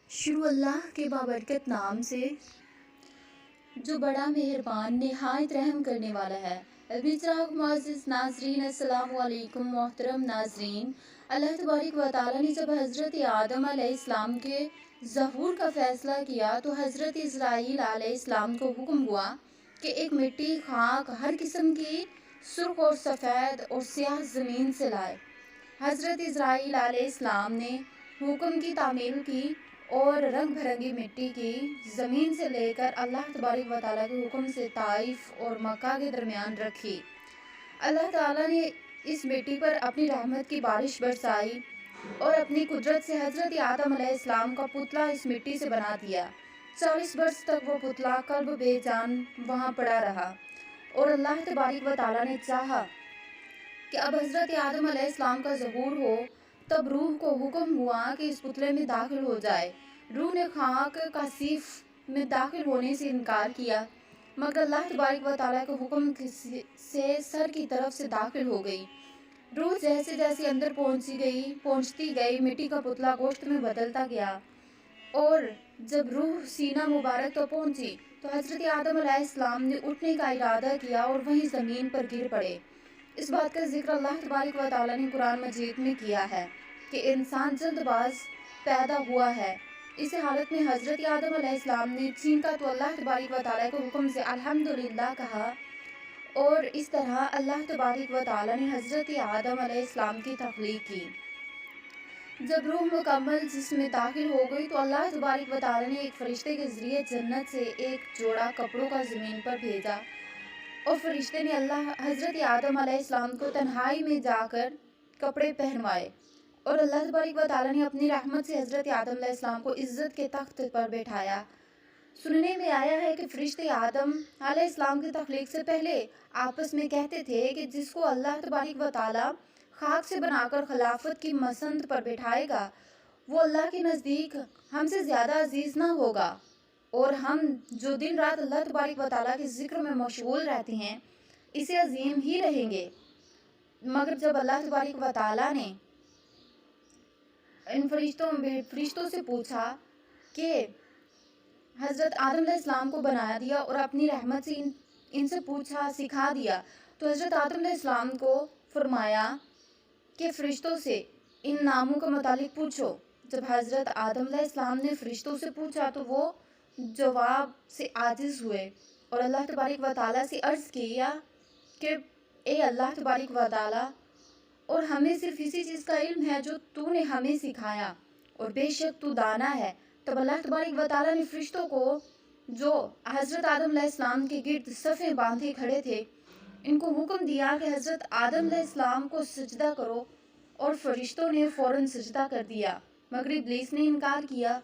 شروع اللہ کے بابرکت نام سے جو بڑا مہربان نہایت رحم کرنے والا ہے۔ معزز ناظرین السلام علیکم۔ محترم ناظرین، اللہ تبارک و تعالیٰ نے جب حضرت آدم علیہ السلام کے ظہور کا فیصلہ کیا تو حضرت اسرائیل علیہ السلام کو حکم ہوا کہ ایک مٹی، خاک، ہر قسم کی سرخ اور سفید اور سیاہ زمین سے لائے۔ حضرت اسرائیل علیہ السلام نے حکم کی تعمیل کی اور رنگ برنگی مٹی کی زمین سے لے کر اللہ تبارک و تعالیٰ کے حکم سے طائف اور مکہ کے درمیان رکھی۔ اللہ تعالیٰ نے اس مٹی پر اپنی رحمت کی بارش برسائی اور اپنی قدرت سے حضرت آدم علیہ السلام کا پتلا اس مٹی سے بنا دیا۔ 40 برس تک وہ پتلا قلب بے جان وہاں پڑا رہا اور اللہ تبارک و تعالیٰ نے چاہا کہ اب حضرت آدم علیہ السلام کا ظہور ہو، تب روح کو حکم ہوا کہ اس پتلے میں داخل ہو جائے۔ روح نے خاک کثیف میں داخل ہونے سے انکار کیا، مگر اللہ تبارک و تعالیٰ کے حکم سے سر کی طرف سے داخل ہو گئی۔ روح جیسے جیسے اندر پہنچتی گئی، مٹی کا پتلا گوشت میں بدلتا گیا، اور جب روح سینہ مبارک تو پہنچی تو حضرت آدم علیہ السلام نے اٹھنے کا ارادہ کیا اور وہیں زمین پر گر پڑے۔ اس بات کا ذکر اللہ تبارک و تعالیٰ نے قرآن مجید میں کیا ہے کہ انسان جلد باز پیدا ہوا ہے۔ اس حالت میں حضرت آدم علیہ السلام نے چینکا تو اللہ تبارک و تعالیٰ کے حکم سے الحمدللہ کہا، اور اس طرح اللہ تبارک و تعالیٰ نے حضرت آدم علیہ السلام کی تخلیق کی۔ جب روح مکمل جسم میں داخل ہو گئی تو اللہ تبارک و تعالیٰ نے ایک فرشتے کے ذریعے جنت سے ایک جوڑا کپڑوں کا زمین پر بھیجا، اور فرشتے نے حضرت آدم علیہ السلام کو تنہائی میں جا کر کپڑے پہنوائے، اور اللہ تبارک و تعالیٰ نے اپنی رحمت سے حضرت آدم علیہ السلام کو عزت کے تخت پر بٹھایا۔ سننے میں آیا ہے کہ فرشتے آدم علیہ السلام کی تخلیق سے پہلے آپس میں کہتے تھے کہ جس کو اللہ تبارک و تعالیٰ خاک سے بنا کر خلافت کی مسند پر بٹھائے گا، وہ اللہ کے نزدیک ہم سے زیادہ عزیز نہ ہوگا، اور ہم جو دن رات اللہ تبارک و تعالیٰ کے ذکر میں مشغول رہتے ہیں اسے عظیم ہی رہیں گے۔ مگر جب اللہ تبارک و تعالیٰ نے ان فرشتوں سے پوچھا کہ حضرت آدم علیہ السلام کو بنا دیا اور اپنی رحمت سے ان سے پوچھا، سکھا دیا، تو حضرت آدم علیہ السلام کو فرمایا کہ فرشتوں سے ان ناموں کے متعلق پوچھو۔ جب حضرت آدم علیہ السلام نے فرشتوں سے پوچھا تو وہ جواب سے عاجز ہوئے اور اللہ تبارک و تعالیٰ سے عرض کیا کہ اے اللہ تبارک و تعالیٰ، اور ہمیں صرف اسی چیز کا علم ہے جو تو نے ہمیں سکھایا، اور بے شک تو دانا ہے۔ تب اللہ تبارک و تعالیٰ نے فرشتوں کو جو حضرت آدم علیہ السلام کے گرد صفیں باندھے کھڑے تھے ان کو حکم دیا کہ حضرت آدم علیہ السلام کو سجدہ کرو، اور فرشتوں نے فوراً سجدہ کر دیا، مگر ابلیس نے انکار کیا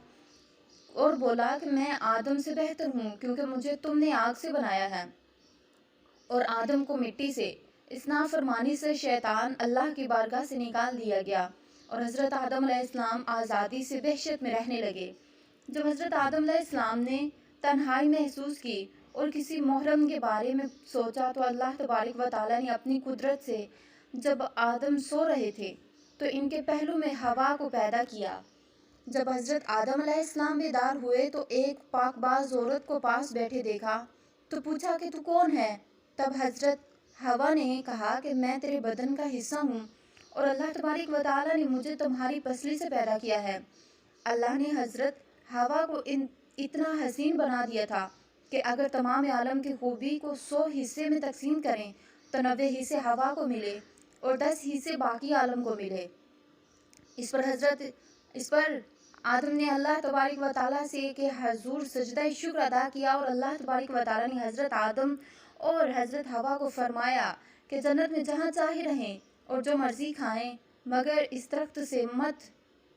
اور بولا کہ میں آدم سے بہتر ہوں کیونکہ مجھے تم نے آگ سے بنایا ہے، اور آدم کو مٹی سے۔ اس نافرمانی سے شیطان اللہ کی بارگاہ سے نکال دیا گیا اور حضرت آدم علیہ السلام آزادی سے وحشت میں رہنے لگے۔ جب حضرت آدم علیہ السلام نے تنہائی محسوس کی اور کسی محرم کے بارے میں سوچا تو اللہ تبارک و تعالیٰ نے اپنی قدرت سے جب آدم سو رہے تھے تو ان کے پہلو میں ہوا کو پیدا کیا۔ جب حضرت آدم علیہ السلام بیدار ہوئے تو ایک پاک باز عورت کو پاس بیٹھے دیکھا تو پوچھا کہ تو کون ہے؟ تب حضرت ہوا نے کہا کہ میں تیرے بدن کا حصہ ہوں اور اللہ تبارک و تعالیٰ نے مجھے تمہاری پسلی سے پیدا کیا ہے۔ اللہ نے حضرت ہوا کو اتنا حسین بنا دیا تھا کہ اگر تمام عالم کی خوبی کو 100 حصے میں تقسیم کریں تو 90 حصے ہوا کو ملے اور 10 حصے باقی عالم کو ملے۔ اس پر آدم نے اللہ تبارک و تعالیٰ سے کہ حضور سجدہ شکر ادا کیا، اور اللہ تبارک و تعالیٰ نے حضرت آدم اور حضرت ہوا کو فرمایا کہ جنت میں جہاں چاہے رہیں اور جو مرضی کھائیں، مگر اس درخت سے مت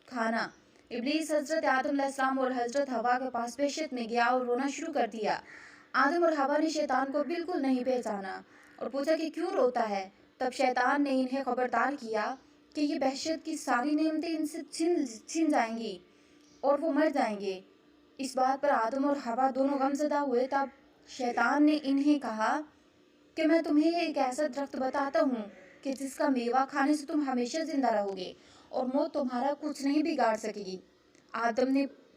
کھانا۔ ابلیس حضرت آدم علیہ السلام اور حضرت ہوا کے پاس وحشت میں گیا اور رونا شروع کر دیا۔ آدم اور ہوا نے شیطان کو بالکل نہیں پہچانا اور پوچھا کہ کیوں روتا ہے؟ تب شیطان نے انہیں خبردار کیا کہ یہ وحشت کی ساری نعمتیں ان سے چھن جائیں گی اور وہ مر جائیں گے۔ اس بات پر آدم اور ہوا دونوں غمزدہ ہوئے۔ تب شیطان نے انہیں کہا کہ میں تمہیں ایک ایسا درخت بتاتا ہوں کہ جس کا میوہ کھانے سے تم ہمیشہ زندہ رہو گے اور موت تمہارا کچھ نہیں بگاڑ سکے گی۔ آدم نے